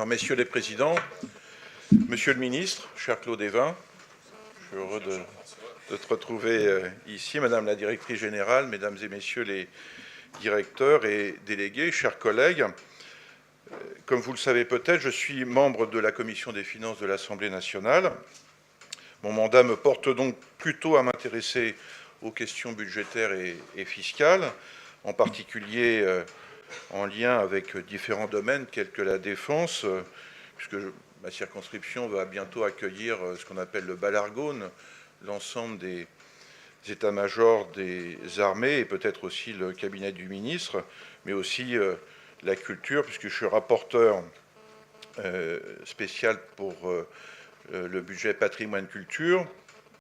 Alors, messieurs les présidents, monsieur le ministre, cher Claude Évin, je suis heureux de te retrouver ici, madame la directrice générale, mesdames et messieurs les directeurs et délégués, chers collègues. Comme vous le savez peut-être, je suis membre de la commission des finances de l'Assemblée nationale. Mon mandat me porte donc plutôt à m'intéresser aux questions budgétaires et fiscales, en particulier en lien avec différents domaines tels que la défense, puisque ma circonscription va bientôt accueillir ce qu'on appelle le Balargone, l'ensemble des états-majors des armées et peut-être aussi le cabinet du ministre, mais aussi la culture, puisque je suis rapporteur spécial pour le budget patrimoine-culture.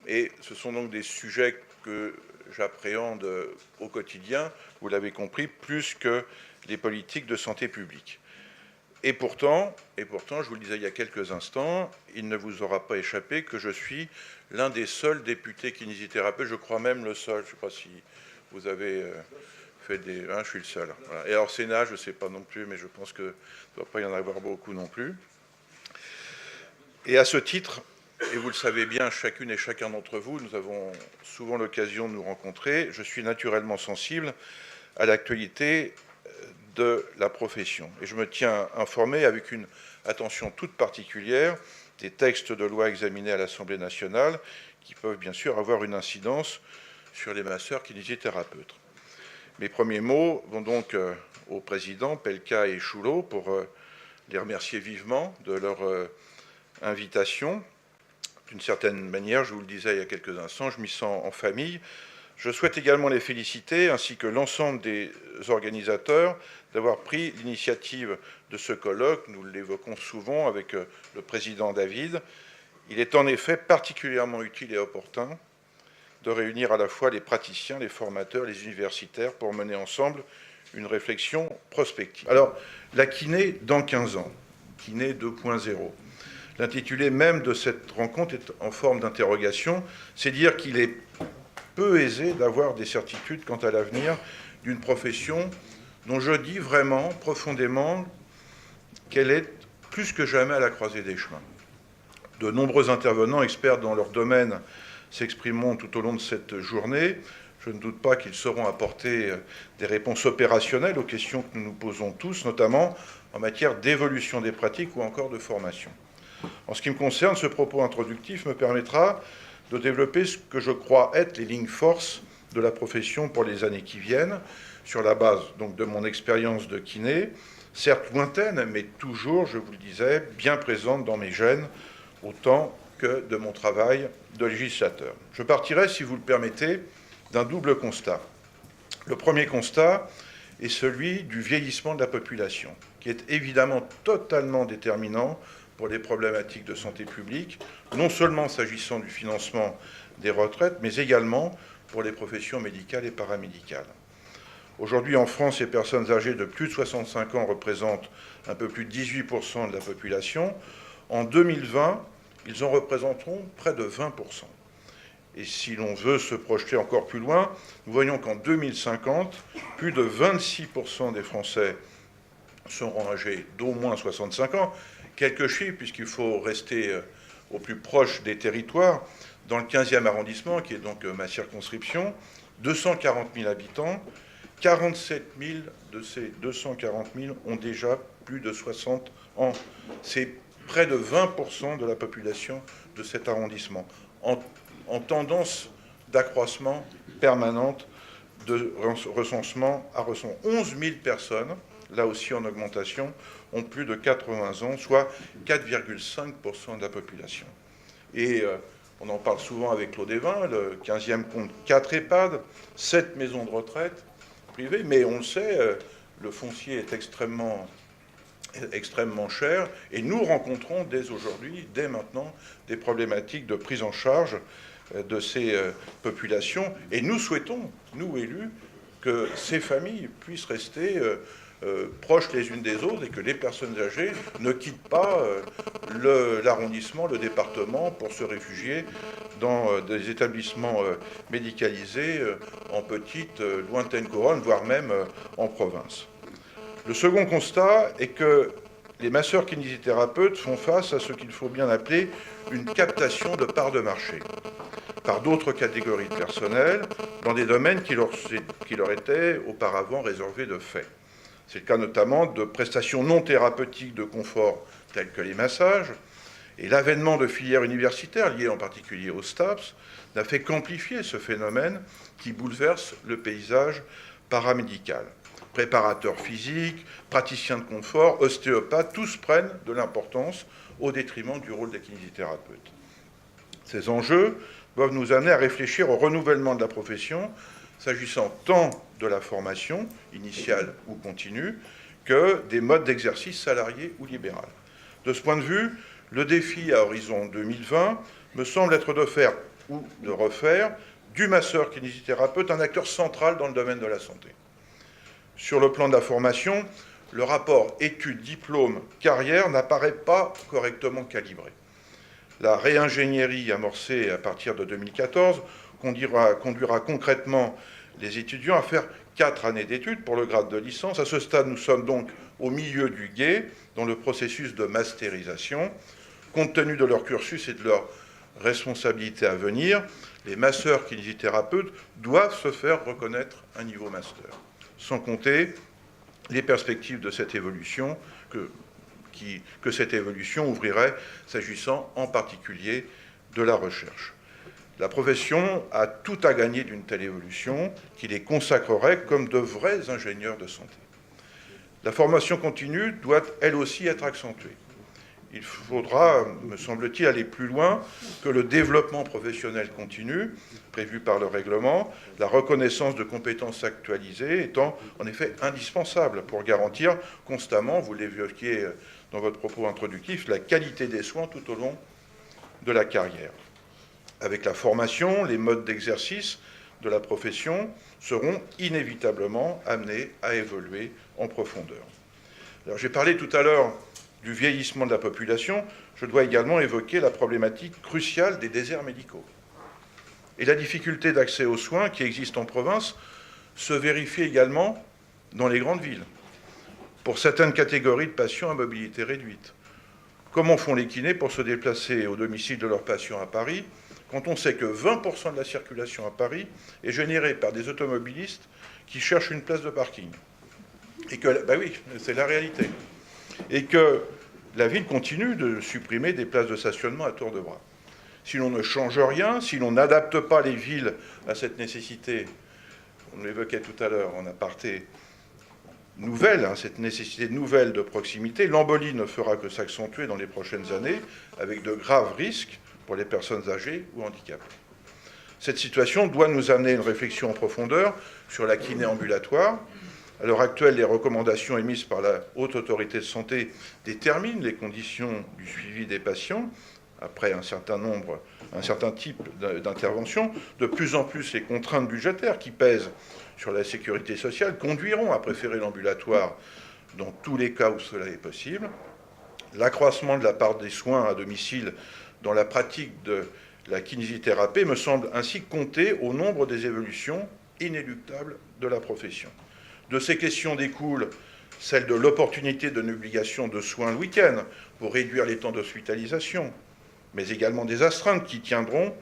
Et ce sont donc des sujets que j'appréhende au quotidien, vous l'avez compris, plus que les politiques de santé publique. Et pourtant, je vous le disais il y a quelques instants, il ne vous aura pas échappé que je suis l'un des seuls députés kinésithérapeutes, je crois même le seul, je ne sais pas si vous avez fait des... Hein, je suis le seul. Voilà. Et alors Sénat, je ne sais pas non plus, mais je pense qu'il ne doit pas y en avoir beaucoup non plus. Et à ce titre, et vous le savez bien, chacune et chacun d'entre vous, nous avons souvent l'occasion de nous rencontrer, je suis naturellement sensible à l'actualité de la profession. Et je me tiens informé avec une attention toute particulière des textes de loi examinés à l'Assemblée nationale qui peuvent bien sûr avoir une incidence sur les masseurs kinésithérapeutes. Mes premiers mots vont donc aux présidents Pelka et Choulot pour les remercier vivement de leur invitation. D'une certaine manière, je vous le disais il y a quelques instants, je m'y sens en famille. Je souhaite également les féliciter, ainsi que l'ensemble des organisateurs, d'avoir pris l'initiative de ce colloque. Nous l'évoquons souvent avec le président David. Il est en effet particulièrement utile et opportun de réunir à la fois les praticiens, les formateurs, les universitaires pour mener ensemble une réflexion prospective. Alors, la kiné dans 15 ans, kiné 2.0. L'intitulé même de cette rencontre est en forme d'interrogation. C'est dire qu'il est peu aisé d'avoir des certitudes quant à l'avenir d'une profession dont je dis vraiment, profondément, qu'elle est plus que jamais à la croisée des chemins. De nombreux intervenants, experts dans leur domaine, s'exprimeront tout au long de cette journée. Je ne doute pas qu'ils sauront apporter des réponses opérationnelles aux questions que nous nous posons tous, notamment en matière d'évolution des pratiques ou encore de formation. En ce qui me concerne, ce propos introductif me permettra de développer ce que je crois être les lignes forces de la profession pour les années qui viennent, sur la base donc de mon expérience de kiné, certes lointaine, mais toujours, je vous le disais, bien présente dans mes gènes, autant que de mon travail de législateur. Je partirai, si vous le permettez, d'un double constat. Le premier constat est celui du vieillissement de la population, qui est évidemment totalement déterminant pour les problématiques de santé publique, non seulement s'agissant du financement des retraites, mais également pour les professions médicales et paramédicales. Aujourd'hui, en France, les personnes âgées de plus de 65 ans représentent un peu plus de 18% de la population. En 2020, ils en représenteront près de 20%. Et si l'on veut se projeter encore plus loin, nous voyons qu'en 2050, plus de 26% des Français seront âgés d'au moins 65 ans. Quelques chiffres, puisqu'il faut rester au plus proche des territoires. Dans le 15e arrondissement, qui est donc ma circonscription, 240 000 habitants, 47 000 de ces 240 000 ont déjà plus de 60 ans. C'est près de 20% de la population de cet arrondissement, en tendance d'accroissement permanente de recensement à recensement. 11 000 personnes, là aussi en augmentation, ont plus de 80 ans, soit 4,5% de la population. Et on en parle souvent avec Claude Évin, le 15e compte 4 EHPAD, 7 maisons de retraite privées, mais on le sait, le foncier est extrêmement cher, et nous rencontrons dès aujourd'hui, dès maintenant, des problématiques de prise en charge de ces populations, et nous souhaitons, nous élus, que ces familles puissent rester proches les unes des autres et que les personnes âgées ne quittent pas l'arrondissement, le département pour se réfugier dans des établissements médicalisés en petite, lointaine couronne, voire même en province. Le second constat est que les masseurs-kinésithérapeutes font face à ce qu'il faut bien appeler une captation de parts de marché par d'autres catégories de personnel dans des domaines qui leur étaient auparavant réservés de fait. C'est le cas notamment de prestations non thérapeutiques de confort telles que les massages, et l'avènement de filières universitaires liées en particulier au STAPS n'a fait qu'amplifier ce phénomène qui bouleverse le paysage paramédical. Préparateurs physiques, praticiens de confort, ostéopathes, tous prennent de l'importance au détriment du rôle des kinésithérapeutes. Ces enjeux doivent nous amener à réfléchir au renouvellement de la profession, s'agissant tant de la formation, initiale ou continue, que des modes d'exercice salariés ou libéral. De ce point de vue, le défi à horizon 2020 me semble être de faire ou de refaire du masseur-kinésithérapeute un acteur central dans le domaine de la santé. Sur le plan de la formation, le rapport études-diplômes-carrière n'apparaît pas correctement calibré. La réingénierie amorcée à partir de 2014 conduira concrètement les étudiants à faire 4 années d'études pour le grade de licence. À ce stade, nous sommes donc au milieu du gué dans le processus de mastérisation. Compte tenu de leur cursus et de leur responsabilité à venir, les masseurs-kinésithérapeutes doivent se faire reconnaître un niveau master. Sans compter les perspectives de cette évolution que cette évolution ouvrirait, s'agissant en particulier de la recherche. La profession a tout à gagner d'une telle évolution qui les consacrerait comme de vrais ingénieurs de santé. La formation continue doit elle aussi être accentuée. Il faudra, me semble-t-il, aller plus loin que le développement professionnel continu, prévu par le règlement, la reconnaissance de compétences actualisées étant en effet indispensable pour garantir constamment, vous l'évoquiez dans votre propos introductif, la qualité des soins tout au long de la carrière. Avec la formation, les modes d'exercice de la profession seront inévitablement amenés à évoluer en profondeur. Alors, j'ai parlé tout à l'heure du vieillissement de la population, je dois également évoquer la problématique cruciale des déserts médicaux. Et la difficulté d'accès aux soins qui existent en province se vérifie également dans les grandes villes, pour certaines catégories de patients à mobilité réduite. Comment font les kinés pour se déplacer au domicile de leurs patients à Paris, quand on sait que 20% de la circulation à Paris est générée par des automobilistes qui cherchent une place de parking? Et que, ben oui, c'est la réalité. Et que la ville continue de supprimer des places de stationnement à tour de bras. Si l'on ne change rien, si l'on n'adapte pas les villes à cette nécessité, on l'évoquait tout à l'heure en aparté, nouvelle, cette nécessité nouvelle de proximité, l'embolie ne fera que s'accentuer dans les prochaines années, avec de graves risques pour les personnes âgées ou handicapées. Cette situation doit nous amener à une réflexion en profondeur sur la kiné ambulatoire. À l'heure actuelle, les recommandations émises par la Haute Autorité de Santé déterminent les conditions du suivi des patients après un certain type d'intervention. De plus en plus, les contraintes budgétaires qui pèsent sur la sécurité sociale conduiront à préférer l'ambulatoire dans tous les cas où cela est possible. L'accroissement de la part des soins à domicile dans la pratique de la kinésithérapie me semble ainsi compter au nombre des évolutions inéluctables de la profession. De ces questions découle celle de l'opportunité d'une obligation de soins le week-end pour réduire les temps d'hospitalisation, mais également des astreintes qui tendront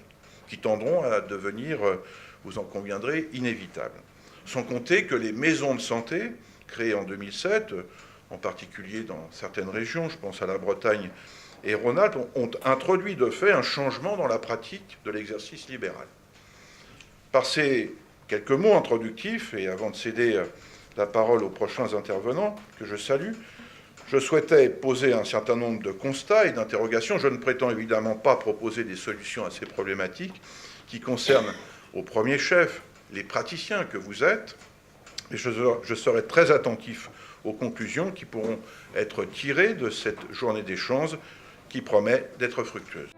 à devenir, vous en conviendrez, inévitables. Sans compter que les maisons de santé, créées en 2007, en particulier dans certaines régions, je pense à la Bretagne et Rhône-Alpes, ont introduit de fait un changement dans la pratique de l'exercice libéral. Par ces quelques mots introductifs, et avant de céder la parole aux prochains intervenants, que je salue, je souhaitais poser un certain nombre de constats et d'interrogations. Je ne prétends évidemment pas proposer des solutions à ces problématiques qui concernent au premier chef les praticiens que vous êtes, et je serai très attentif aux conclusions qui pourront être tirées de cette journée d'échange qui promet d'être fructueuse.